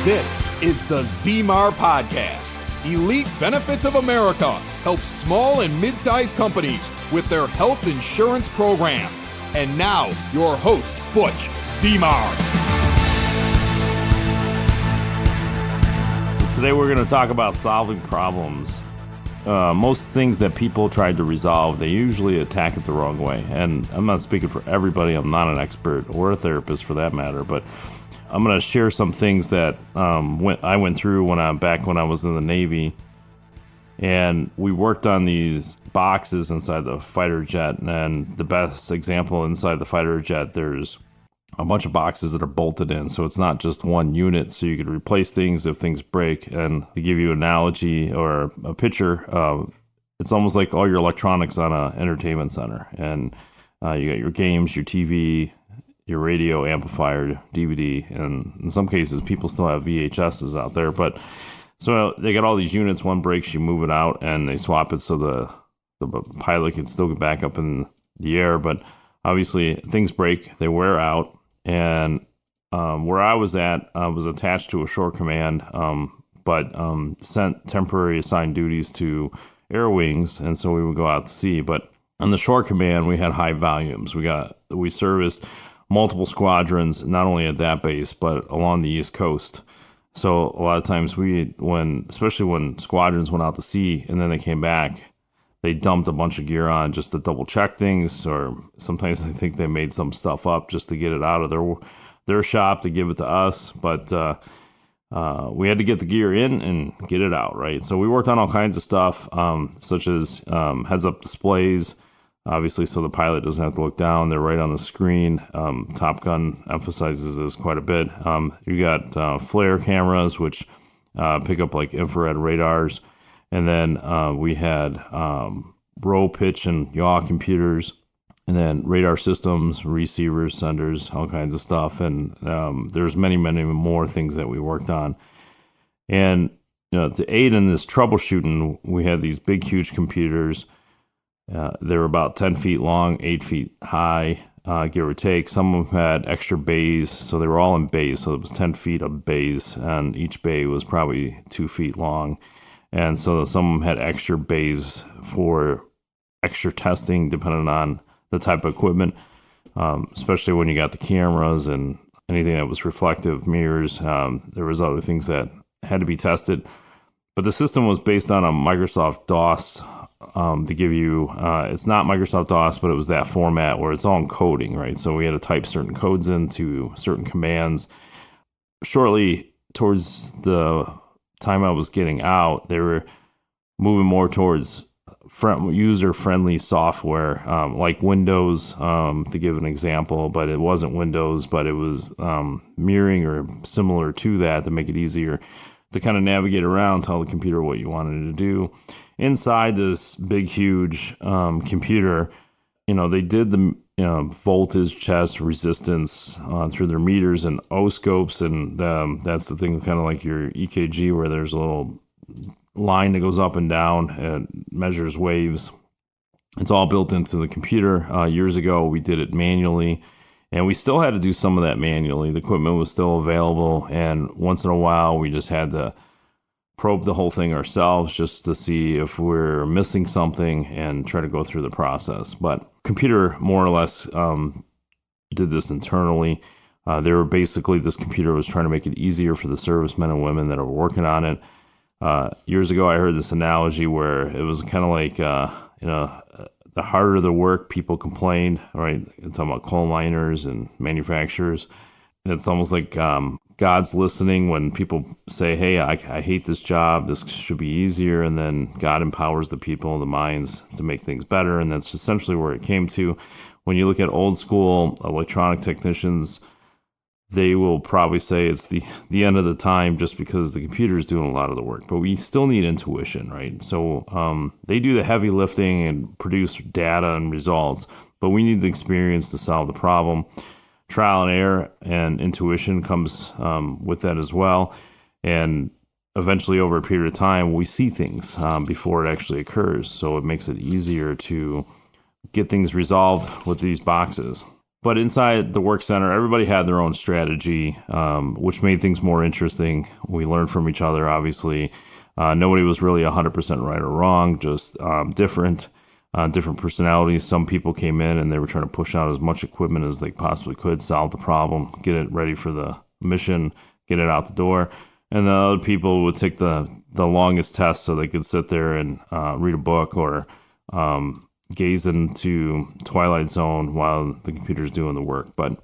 This is the Zemar Podcast. Elite Benefits of America helps small and mid-sized companies with their health insurance programs. And now, your host, Butch Zemar. So today we're going to talk about solving problems. Most things that people try to resolve, they usually attack it the wrong way. And I'm not speaking for everybody. I'm not an expert or a therapist for that matter, but I'm going to share some things that I went through when I was in the Navy. And we worked on these boxes inside the fighter jet. And the best example inside the fighter jet, there's a bunch of boxes that are bolted in. So it's not just one unit. So you could replace things if things break. And to give you an analogy or a picture, it's almost like all your electronics on an entertainment center. And you got your games, your TV, your radio amplifier, DVD, and in some cases, people still have VHSs out there. But so they got all these units. One breaks, you move it out, and they swap it so the pilot can still get back up in the air. But obviously, things break, they wear out. And where I was at, was attached to a shore command, but sent temporary assigned duties to air wings, and so we would go out to sea. But on the shore command, we had high volumes. We serviced multiple squadrons, not only at that base, but along the East Coast. So a lot of times especially when squadrons went out to sea and then they came back, they dumped a bunch of gear on just to double check things, or sometimes I think they made some stuff up just to get it out of their shop to give it to us. But we had to get the gear in and get it out, right? So we worked on all kinds of stuff, such as heads-up displays, obviously, so the pilot doesn't have to look down. They're right on the screen. Top Gun emphasizes this quite a bit. You got flare cameras, which pick up like infrared radars. And then we had row, pitch, and yaw computers. And then radar systems, receivers, senders, all kinds of stuff. And there's many, many more things that we worked on. And to aid in this troubleshooting, we had these big, huge computers. They were about 10 feet long, 8 feet high, give or take. Some of them had extra bays, so they were all in bays. So it was 10 feet of bays, and each bay was probably 2 feet long. And so some of them had extra bays for extra testing, depending on the type of equipment, especially when you got the cameras and anything that was reflective, mirrors. There was other things that had to be tested. But the system was based on a Microsoft DOS. To give you, it's not Microsoft DOS, but it was that format where it's all in coding, right? So we had to type certain codes into certain commands. Shortly towards the time I was getting out, they were moving more towards user-friendly software, like Windows, to give an example, but it wasn't Windows, but it was mirroring or similar to that to make it easier to kind of navigate around, tell the computer what you wanted to do. Inside this big, huge computer, they did the voltage test, resistance through their meters and oscopes, and that's the thing, kind of like your EKG, where there's a little line that goes up and down and measures waves. It's all built into the computer. Years ago, we did it manually, and we still had to do some of that manually. The equipment was still available, and once in a while, we just had to probe the whole thing ourselves just to see if we're missing something and try to go through the process. But computer more or less did this internally. This computer was trying to make it easier for the servicemen and women that are working on it. Years ago, I heard this analogy where it was kind of like, the harder the work, people complained, right? I'm talking about coal miners and manufacturers. It's almost like God's listening when people say, hey, I hate this job, this should be easier, and then God empowers the people, the minds, to make things better, and that's essentially where it came to. When you look at old school electronic technicians, they will probably say it's the end of the time just because the computer's doing a lot of the work, but we still need intuition, right? So they do the heavy lifting and produce data and results, but we need the experience to solve the problem. Trial and error and intuition comes with that as well. And eventually, over a period of time, we see things before it actually occurs. So it makes it easier to get things resolved with these boxes. But inside the work center, everybody had their own strategy, which made things more interesting. We learned from each other, obviously. Nobody was really 100% right or wrong, just different personalities. Some people came in and they were trying to push out as much equipment as they possibly could, solve the problem, get it ready for the mission, get it out the door. And the other people would take the longest test so they could sit there and read a book or gaze into Twilight Zone while the computer's doing the work. But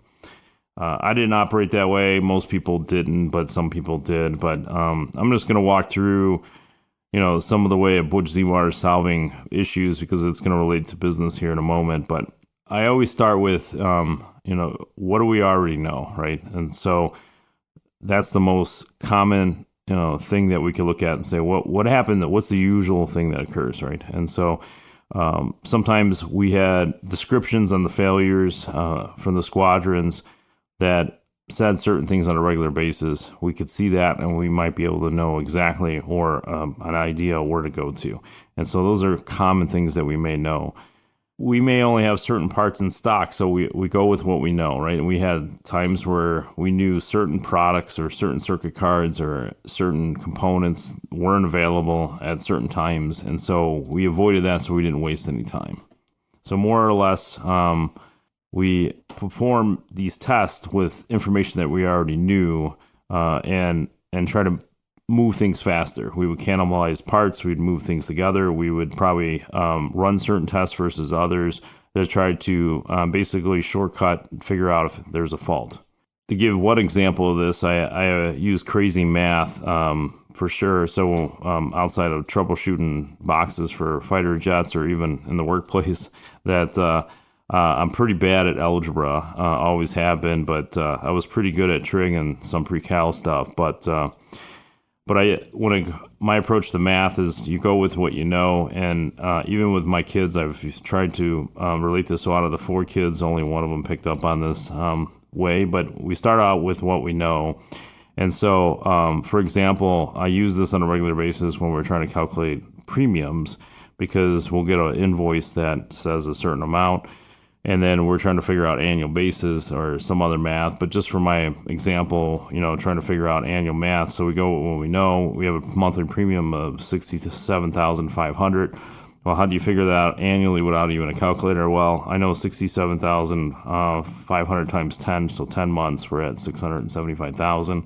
I didn't operate that way. Most people didn't, but some people did. But I'm just going to walk through, some of the way Butch Zemar is solving issues because it's going to relate to business here in a moment. But I always start with, what do we already know, right? And so that's the most common, thing that we can look at and say, what happened? What's the usual thing that occurs, right? And so sometimes we had descriptions on the failures from the squadrons that said certain things on a regular basis. We could see that and we might be able to know exactly or an idea where to go to. And so those are common things that we may know. We may only have certain parts in stock, so we go with what we know, right? And we had times where we knew certain products or certain circuit cards or certain components weren't available at certain times. And so we avoided that so we didn't waste any time. So more or less, we perform these tests with information that we already knew and try to move things faster. We would cannibalize parts. We'd move things together. We would probably run certain tests versus others to try to basically shortcut and figure out if there's a fault. To give one example of this, I use crazy math for sure. So outside of troubleshooting boxes for fighter jets or even in the workplace, that I'm pretty bad at algebra, always have been, but I was pretty good at trig and some pre-cal stuff. But my approach to math is you go with what you know, and even with my kids, I've tried to relate this. So out of the 4 kids, only one of them picked up on this way, but we start out with what we know. And so, for example, I use this on a regular basis when we're trying to calculate premiums because we'll get an invoice that says a certain amount. And then we're trying to figure out annual basis or some other math. But just for my example, trying to figure out annual math. So we go with what we know. We have a monthly premium of $67,500. Well, how do you figure that out annually without even a calculator? Well, I know 67,500 times 10. So 10 months, we're at 675,000.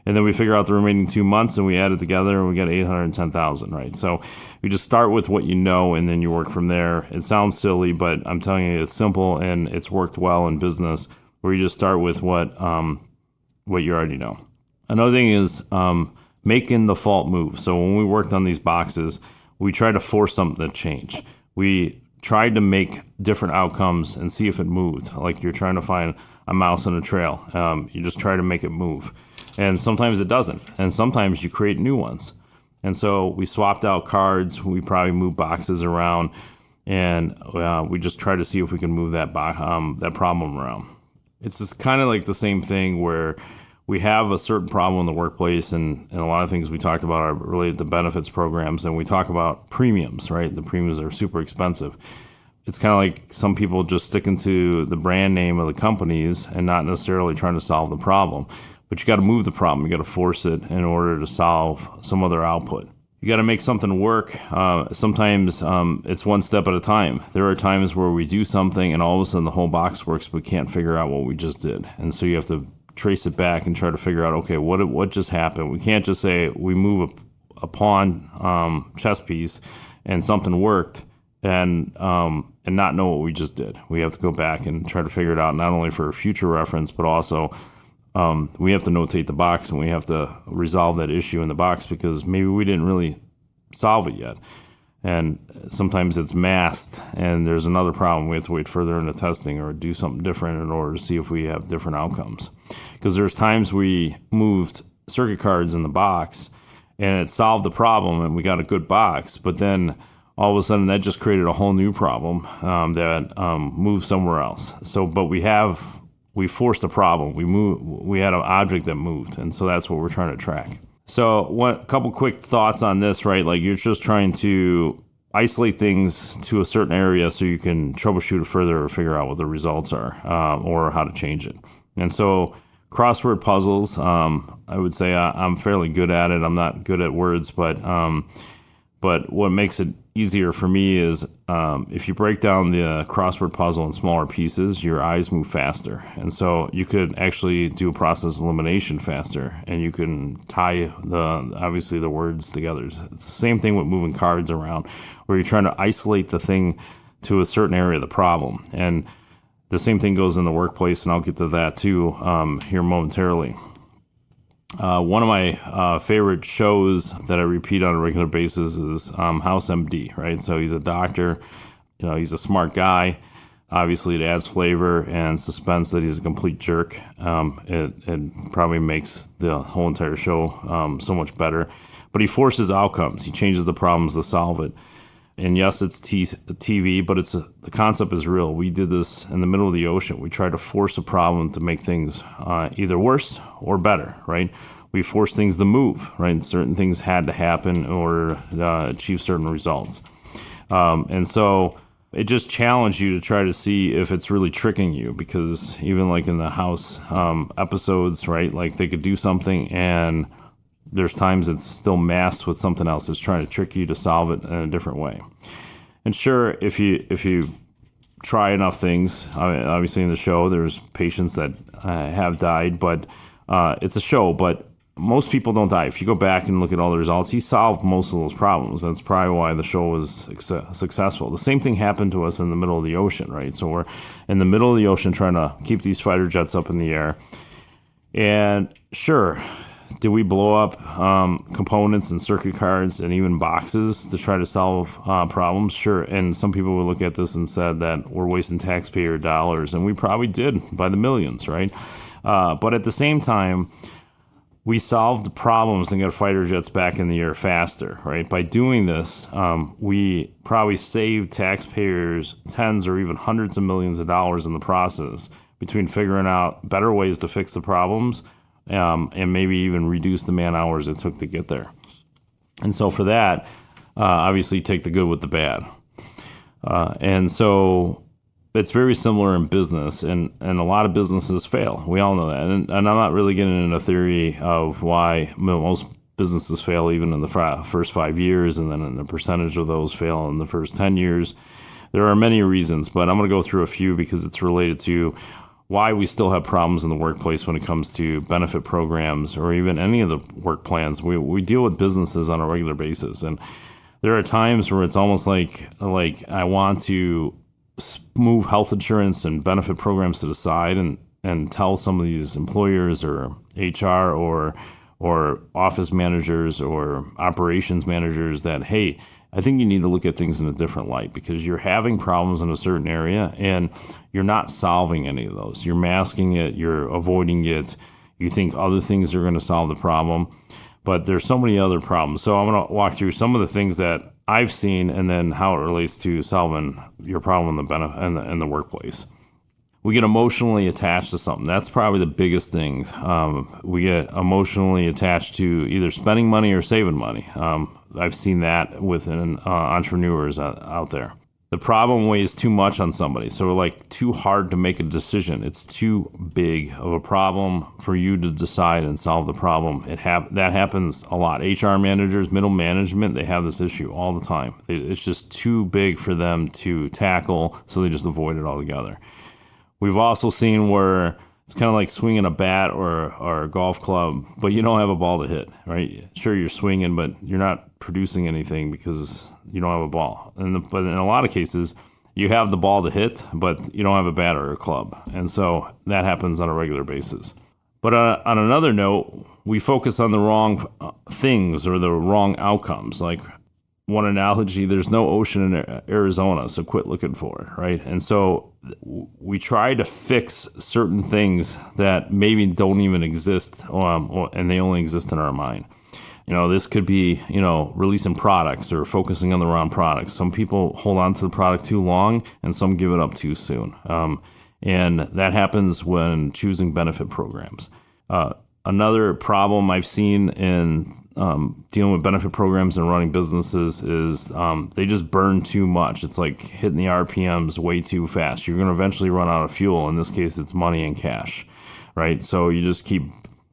And then we figure out the remaining 2 months and we add it together and we get 810,000, right? So you just start with what you know and then you work from there. It sounds silly, but I'm telling you it's simple and it's worked well in business where you just start with what you already know. Another thing is making the fault move. So when we worked on these boxes, we tried to force something to change. We tried to make different outcomes and see if it moved. Like you're trying to find a mouse on a trail. You just try to make it move. And sometimes it doesn't. And sometimes you create new ones. And so we swapped out cards. We probably moved boxes around. And we just try to see if we can move that problem around. It's just kind of like the same thing where we have a certain problem in the workplace. And a lot of things we talked about are related to benefits programs. And we talk about premiums, right? The premiums are super expensive. It's kind of like some people just sticking to the brand name of the companies and not necessarily trying to solve the problem. But you got to move the problem. You got to force it in order to solve some other output. You got to make something work. Sometimes it's one step at a time. There are times where we do something and all of a sudden the whole box works, but we can't figure out what we just did. And so you have to trace it back and try to figure out, okay, what just happened? We can't just say we move a pawn chess piece and something worked and not know what we just did. We have to go back and try to figure it out, not only for future reference, but also we have to notate the box and we have to resolve that issue in the box because maybe we didn't really solve it yet. And sometimes it's masked and there's another problem. We have to wait further into testing or do something different in order to see if we have different outcomes. Because there's times we moved circuit cards in the box and it solved the problem and we got a good box, but then all of a sudden that just created a whole new problem that moved somewhere else. So, but we forced a problem. We had an object that moved, and so that's what we're trying to track. So a couple quick thoughts on this, right? Like you're just trying to isolate things to a certain area so you can troubleshoot it further or figure out what the results are, or how to change it. And so crossword puzzles, I would say I'm fairly good at it. I'm not good at words, but what makes it easier for me is if you break down the crossword puzzle in smaller pieces, your eyes move faster. And so you could actually do a process elimination faster, and you can tie obviously the words together. It's the same thing with moving cards around, where you're trying to isolate the thing to a certain area of the problem. And the same thing goes in the workplace, and I'll get to that too here momentarily. One of my favorite shows that I repeat on a regular basis is House MD, right? So he's a doctor, he's a smart guy. Obviously, it adds flavor and suspense that he's a complete jerk. It probably makes the whole entire show so much better. But he forces outcomes. He changes the problems to solve it. And yes, it's TV, but the concept is real. We did this in the middle of the ocean. We tried to force a problem to make things either worse or better, right? We forced things to move, right? Certain things had to happen in order to achieve certain results. And so it just challenged you to try to see if it's really tricking you, because even like in the House episodes, right? Like they could do something and there's times it's still masked with something else that's trying to trick you to solve it in a different way. And sure, if you try enough things, obviously in the show there's patients that have died, but it's a show, but most people don't die. If you go back and look at all the results, he solved most of those problems. That's probably why the show was successful. The same thing happened to us in the middle of the ocean, right? So we're in the middle of the ocean trying to keep these fighter jets up in the air. And sure, did we blow up components and circuit cards and even boxes to try to solve problems? Sure. And some people would look at this and said that we're wasting taxpayer dollars, and we probably did by the millions, right? But at the same time, we solved the problems and got fighter jets back in the air faster, right? By doing this, we probably saved taxpayers tens or even hundreds of millions of dollars in the process between figuring out better ways to fix the problems and maybe even reduce the man hours it took to get there. And so for that, obviously take the good with the bad. And so it's very similar in business, and a lot of businesses fail. We all know that. And I'm not really getting into a theory of why most businesses fail even in the first 5 years, and then in the percentage of those fail in the first 10 years. There are many reasons, but I'm going to go through a few because it's related to why we still have problems in the workplace when it comes to benefit programs or even any of the work plans. We deal with businesses on a regular basis, and there are times where it's almost like I want to move health insurance and benefit programs to the side and tell some of these employers or HR or office managers or operations managers that, hey, I think you need to look at things in a different light, because you're having problems in a certain area and you're not solving any of those. You're masking it, you're avoiding it. You think other things are going to solve the problem, but there's so many other problems. So I'm going to walk through some of the things that I've seen and then how it relates to solving your problem in the workplace. We get emotionally attached to something. That's probably the biggest thing. We get emotionally attached to either spending money or saving money. I've seen that within entrepreneurs out there. The problem weighs too much on somebody. So like too hard to make a decision. It's too big of a problem for you to decide and solve the problem. That happens a lot. HR managers, middle management, they have this issue all the time. It's just too big for them to tackle, so they just avoid it altogether. We've also seen where it's kind of like swinging a bat or a golf club, but you don't have a ball to hit, right? Sure, you're swinging, but you're not producing anything because you don't have a ball. But in a lot of cases, you have the ball to hit, but you don't have a bat or a club. And so that happens on a regular basis. But on another note, we focus on the wrong things or the wrong outcomes. Like one analogy, there's no ocean in Arizona, so quit looking for it, right? And so we try to fix certain things that maybe don't even exist, and they only exist in our mind. This could be, releasing products or focusing on the wrong products. Some people hold on to the product too long, and some give it up too soon. And that happens when choosing benefit programs. Another problem I've seen in dealing with benefit programs and running businesses is they just burn too much. It's like hitting the RPMs way too fast. You're going to eventually run out of fuel. In this case, it's money and cash, right? So you just keep,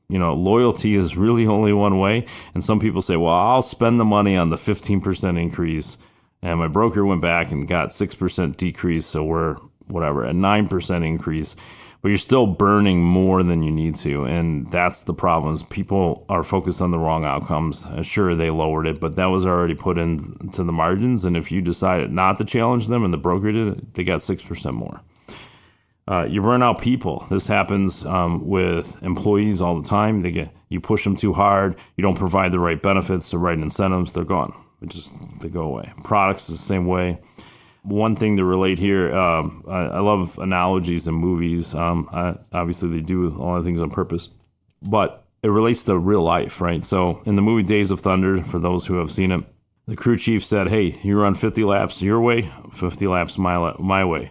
loyalty is really only one way. And some people say, well, I'll spend the money on the 15% increase. And my broker went back and got 6% decrease. So we're whatever, a 9% increase. But you're still burning more than you need to. And that's the problem is people are focused on the wrong outcomes. Sure, they lowered it, but that was already put into the margins. And if you decided not to challenge them and the broker did it, they got 6% more. You burn out people. This happens with employees all the time. You push them too hard. You don't provide the right benefits, the right incentives. They're gone. They go away. Products is the same way. One thing to relate here, I love analogies in movies. Obviously, they do a lot of things on purpose, but it relates to real life, right? So in the movie Days of Thunder, for those who have seen it, the crew chief said, hey, you run 50 laps your way, 50 laps my way.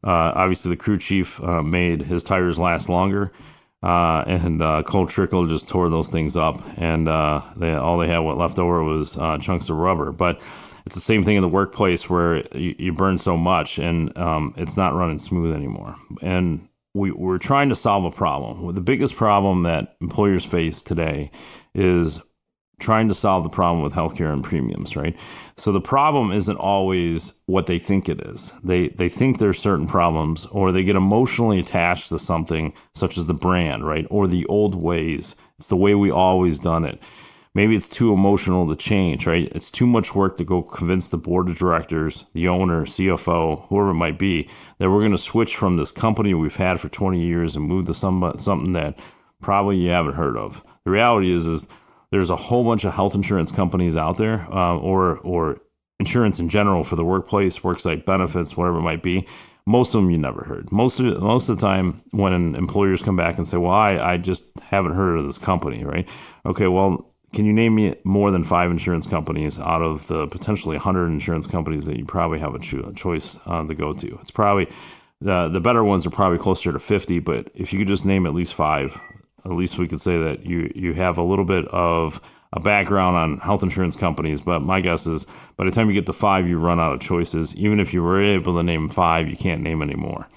Obviously, the crew chief made his tires last longer, and Cole Trickle just tore those things up, and all they had left over was chunks of rubber. But it's the same thing in the workplace where you burn so much and it's not running smooth anymore. And we're trying to solve a problem. The biggest problem that employers face today is trying to solve the problem with healthcare and premiums, right? So the problem isn't always what they think it is. They think there's certain problems, or they get emotionally attached to something such as the brand, right? Or the old ways. It's the way we always done it. Maybe it's too emotional to change, right? It's too much work to go convince the board of directors, the owner, CFO, whoever it might be, that we're going to switch from this company we've had for 20 years and move to something that probably you haven't heard of. The reality is there's a whole bunch of health insurance companies out there, or insurance in general for the workplace, worksite benefits, whatever it might be. Most of them you never heard. Most of the time when employers come back and say, well, I just haven't heard of this company, right? Okay, well, can you name me more than 5 insurance companies out of the potentially 100 insurance companies that you probably have a choice to go to? It's probably the better ones are probably closer to 50, but if you could just name at least 5, at least we could say that you have a little bit of a background on health insurance companies. But my guess is by the time you get to 5, you run out of choices. Even if you were able to name 5, you can't name any more.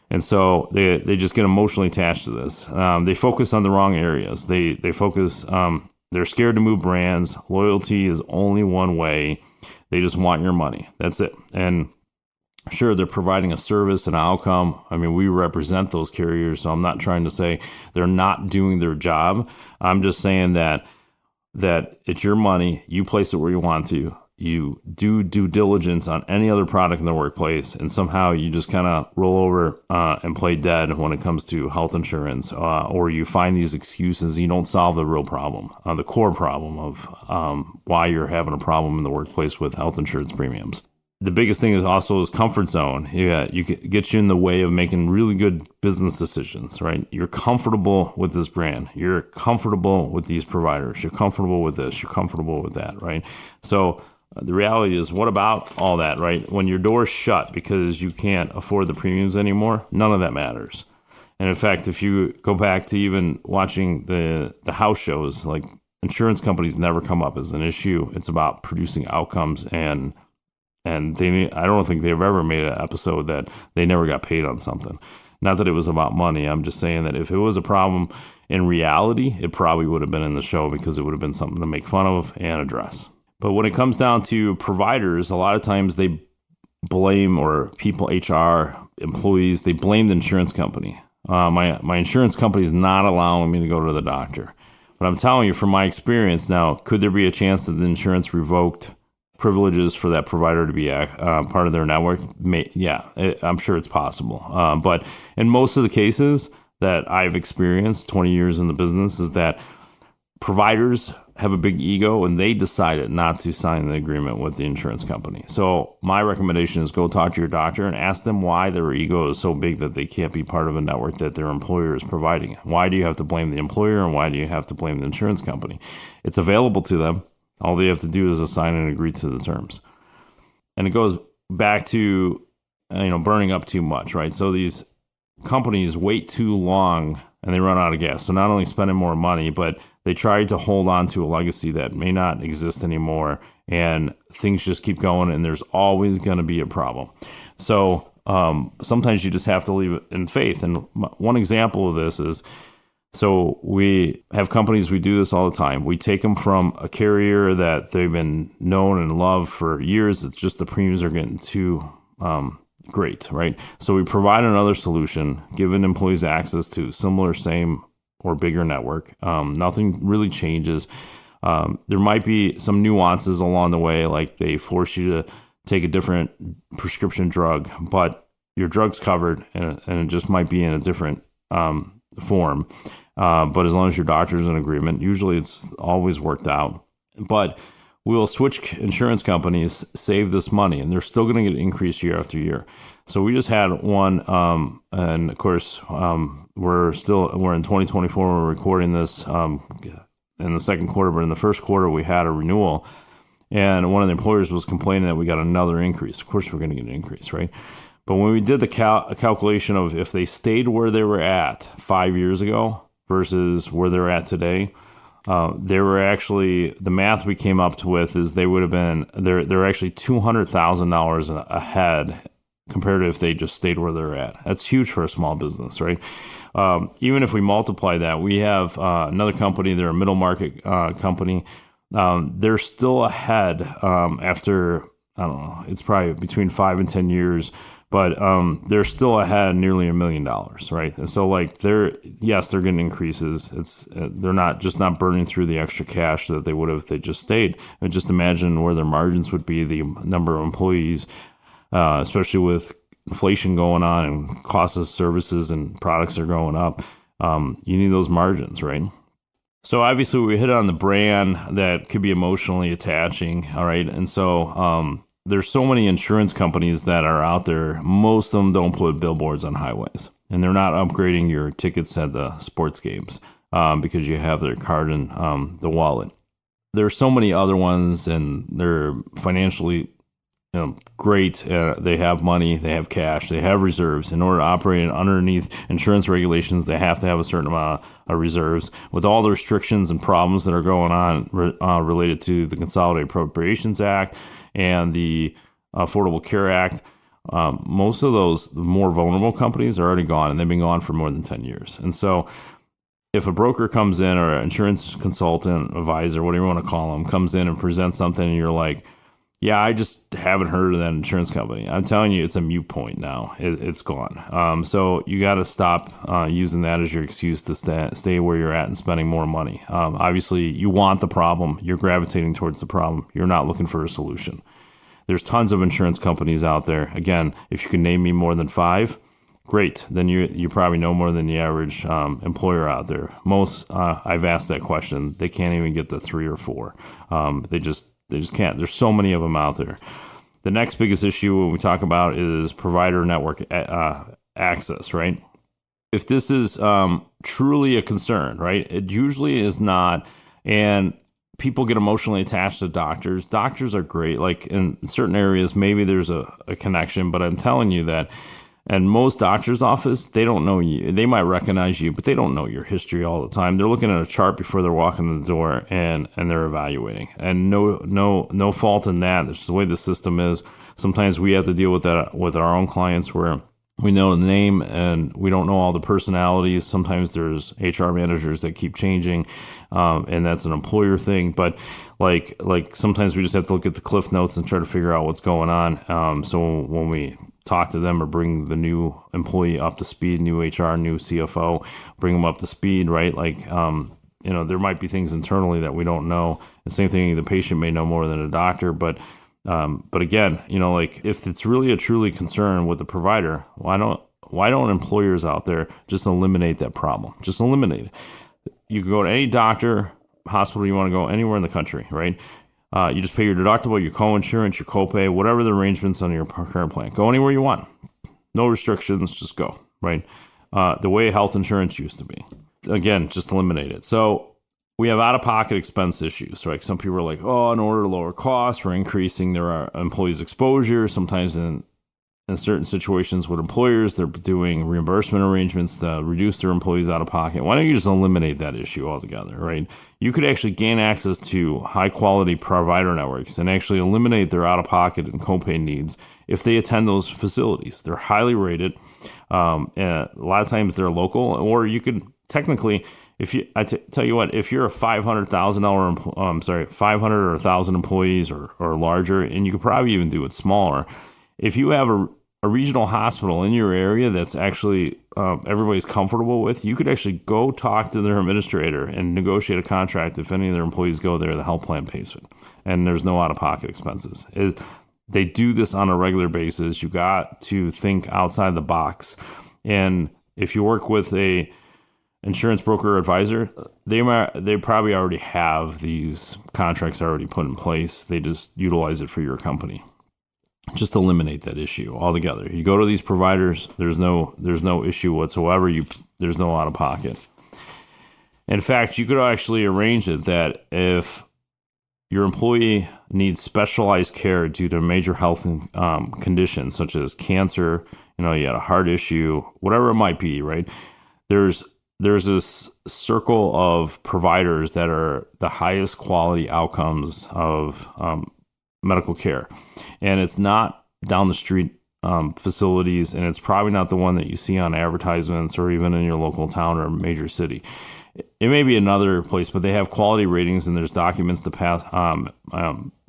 And so they just get emotionally attached to this. They focus on the wrong areas. They focus. They're scared to move brands. Loyalty is only one way. They just want your money. That's it. And sure, they're providing a service and outcome. I mean, we represent those carriers, so I'm not trying to say they're not doing their job. I'm just saying that it's your money. You place it where you want to. You do due diligence on any other product in the workplace, and somehow you just kind of roll over and play dead when it comes to health insurance, or you find these excuses. You don't solve the real problem, the core problem of why you're having a problem in the workplace with health insurance premiums. The biggest thing is also comfort zone. You get you in the way of making really good business decisions, right? You're comfortable with this brand. You're comfortable with these providers. You're comfortable with this. You're comfortable with that, right? So the reality is, what about all that, right? When your door's shut because you can't afford the premiums anymore, none of that matters. And in fact, if you go back to even watching the house shows, like insurance companies never come up as an issue. It's about producing outcomes, and I don't think they've ever made an episode that they never got paid on something. Not that it was about money. I'm just saying that if it was a problem in reality, it probably would have been in the show because it would have been something to make fun of and address. But when it comes down to providers, a lot of times they blame, or people, HR, employees, they blame the insurance company. My insurance company is not allowing me to go to the doctor. But I'm telling you, from my experience now, could there be a chance that the insurance revoked privileges for that provider to be part of their network? I'm sure it's possible. But in most of the cases that I've experienced, 20 years in the business, is that providers have a big ego and they decided not to sign the agreement with the insurance company. So my recommendation is go talk to your doctor and ask them why their ego is so big that they can't be part of a network that their employer is providing. Why do you have to blame the employer, and why do you have to blame the insurance company? It's available to them. All they have to do is assign and agree to the terms. And it goes back to, burning up too much, right? So these companies wait too long and they run out of gas. So not only spending more money, but they try to hold on to a legacy that may not exist anymore, and things just keep going, and there's always going to be a problem. So sometimes you just have to leave it in faith. And one example of this is, so we have companies, we do this all the time. We take them from a carrier that they've been known and loved for years. It's just the premiums are getting too great, right? So we provide another solution, giving employees access to similar, same, or bigger network. Nothing really changes. There might be some nuances along the way, like they force you to take a different prescription drug, but your drug's covered, and it just might be in a different form. But as long as your doctor's in agreement, usually it's always worked out. But we'll switch insurance companies, save this money, and they're still going to get increased year after year. So we just had one, and of course, we're in 2024. We're recording this in the second quarter, but in the first quarter we had a renewal, and one of the employers was complaining that we got another increase. Of course, we're going to get an increase, right? But when we did the calculation of if they stayed where they were at 5 years ago versus where they're at today, they were actually, the math we came up with is they would have been, they're actually $200,000 ahead compared to if they just stayed where they're at. That's huge for a small business, right? Even if we multiply that, we have another company, they're a middle market company. They're still ahead after, I don't know, it's probably between 5 and 10 years, but they're still ahead nearly $1 million, right? And so like they're getting increases. They're not burning through the extra cash that they would have if they just stayed. And just imagine where their margins would be, the number of employees, especially with inflation going on and costs of services and products are going up. You need those margins, right? So obviously we hit on the brand that could be emotionally attaching, all right? And so there's so many insurance companies that are out there. Most of them don't put billboards on highways, and they're not upgrading your tickets at the sports games because you have their card in the wallet. There's so many other ones, and they're financially great. They have money, they have cash, they have reserves. In order to operate underneath insurance regulations, they have to have a certain amount of reserves. With all the restrictions and problems that are going on related to the Consolidated Appropriations Act and the Affordable Care Act, most of those more vulnerable companies are already gone, and they've been gone for more than 10 years. And so if a broker comes in, or an insurance consultant, advisor, whatever you want to call them, comes in and presents something, and you're like, yeah, I just haven't heard of that insurance company, I'm telling you, it's a moot point now. It's gone. So you got to stop using that as your excuse to stay where you're at and spending more money. Obviously, you want the problem. You're gravitating towards the problem. You're not looking for a solution. There's tons of insurance companies out there. Again, if you can name me more than 5, great. Then you probably know more than the average employer out there. Most, I've asked that question, they can't even get to 3 or 4. They just can't. There's so many of them out there. The next biggest issue when we talk about is provider network access, right? If this is truly a concern, right? It usually is not. And people get emotionally attached to doctors. Doctors are great. Like in certain areas, maybe there's a connection, but I'm telling you that in most doctor's office, they don't know you. They might recognize you, but they don't know your history all the time. They're looking at a chart before they're walking in the door, and they're evaluating. And no fault in that. It's the way the system is. Sometimes we have to deal with that with our own clients, where we know the name and we don't know all the personalities. Sometimes there's HR managers that keep changing, and that's an employer thing. But like sometimes we just have to look at the cliff notes and try to figure out what's going on. So when we talk to them or bring the new employee up to speed, new HR, new CFO, bring them up to speed, right? Like, there might be things internally that we don't know. The same thing, the patient may know more than a doctor, but again, like if it's really a truly concern with the provider, why don't employers out there just eliminate that problem? Just eliminate it. You can go to any doctor, hospital you want to go, anywhere in the country, right? You just pay your deductible, your co-insurance, your copay, whatever the arrangements on your current plan. Go anywhere you want. No restrictions, just go, right? The way health insurance used to be. Again, just eliminate it. So we have out-of-pocket expense issues, right? Some people are like, in order to lower costs, we're increasing their employees' exposure. Sometimes in in certain situations with employers, they're doing reimbursement arrangements to reduce their employees out of pocket. Why don't you just eliminate that issue altogether, right? You could actually gain access to high quality provider networks and actually eliminate their out of pocket and copay needs if they attend those facilities. They're highly rated. And a lot of times they're local, or you could technically, tell you what, if you're a $500 or 1,000 employees or larger, and you could probably even do it smaller. If you have a regional hospital in your area that's actually everybody's comfortable with, you could actually go talk to their administrator and negotiate a contract. If any of their employees go there, the health plan pays it, and there's no out-of-pocket expenses. They do this on a regular basis. You got to think outside the box. And if you work with a insurance broker or advisor, they probably already have these contracts already put in place. They just utilize it for your company. Just eliminate that issue altogether. You go to these providers, there's no issue whatsoever. There's no out of pocket. In fact, you could actually arrange it that if your employee needs specialized care due to major health conditions such as cancer, you had a heart issue, whatever it might be, right? There's this circle of providers that are the highest quality outcomes of medical care. And it's not down the street facilities, and it's probably not the one that you see on advertisements or even in your local town or major city. It may be another place, but they have quality ratings and there's documents to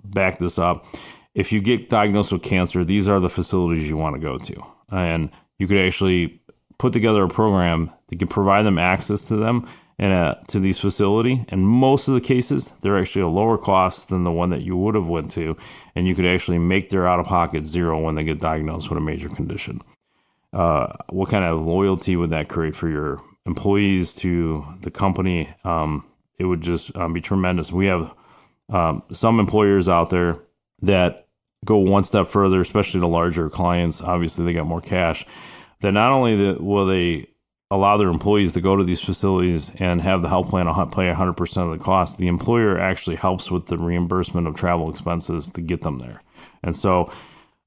back this up. If you get diagnosed with cancer, these are the facilities you want to go to. And you could actually put together a program that can provide them access to them and to these facility. And most of the cases, they're actually a lower cost than the one that you would have went to. And you could actually make their out-of-pocket zero when they get diagnosed with a major condition. What kind of loyalty would that create for your employees to the company? It would just be tremendous. We have some employers out there that go one step further, especially the larger clients. Obviously, they got more cash. That not only will they allow their employees to go to these facilities and have the health plan pay 100% of the cost, the employer actually helps with the reimbursement of travel expenses to get them there. And so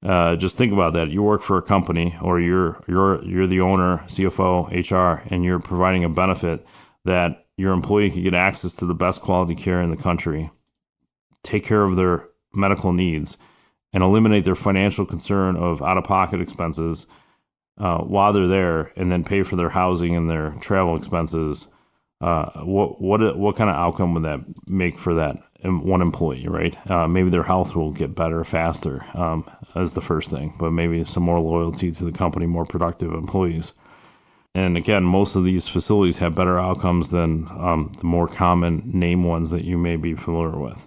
just think about that. You work for a company, or you're the owner, CFO, HR, and you're providing a benefit that your employee can get access to the best quality care in the country, take care of their medical needs, and eliminate their financial concern of out-of-pocket expenses while they're there, and then pay for their housing and their travel expenses. What kind of outcome would that make for that one employee, right? Maybe their health will get better faster as the first thing, but maybe some more loyalty to the company, more productive employees. And again, most of these facilities have better outcomes than the more common name ones that you may be familiar with.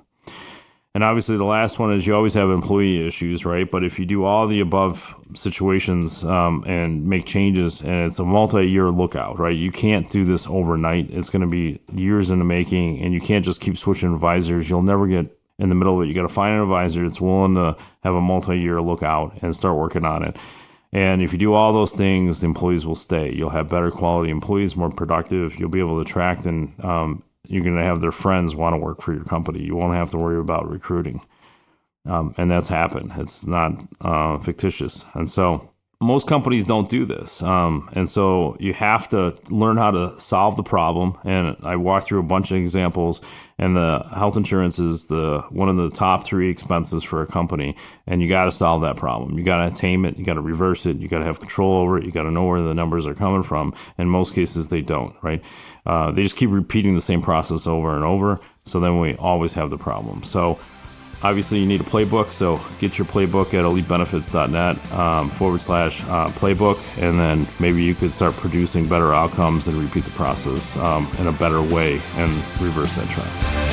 And obviously the last one is you always have employee issues, right? But if you do all the above situations and make changes, and it's a multi-year lookout, right? You can't do this overnight. It's going to be years in the making, and you can't just keep switching advisors. You'll never get in the middle of it. You got to find an advisor that's willing to have a multi-year lookout and start working on it. And if you do all those things, the employees will stay. You'll have better quality employees, more productive. You'll be able to attract, and you're going to have their friends want to work for your company. You won't have to worry about recruiting. And that's happened. It's not fictitious. And so most companies don't do this. And so you have to learn how to solve the problem. And I walked through a bunch of examples, and the health insurance is one of the top 3 expenses for a company. And you got to solve that problem. You got to tame it. You got to reverse it. You got to have control over it. You got to know where the numbers are coming from. In most cases, they don't, right? They just keep repeating the same process over and over. So then we always have the problem. So obviously, you need a playbook, so get your playbook at elitebenefits.net /playbook, and then maybe you could start producing better outcomes and repeat the process in a better way and reverse that trend.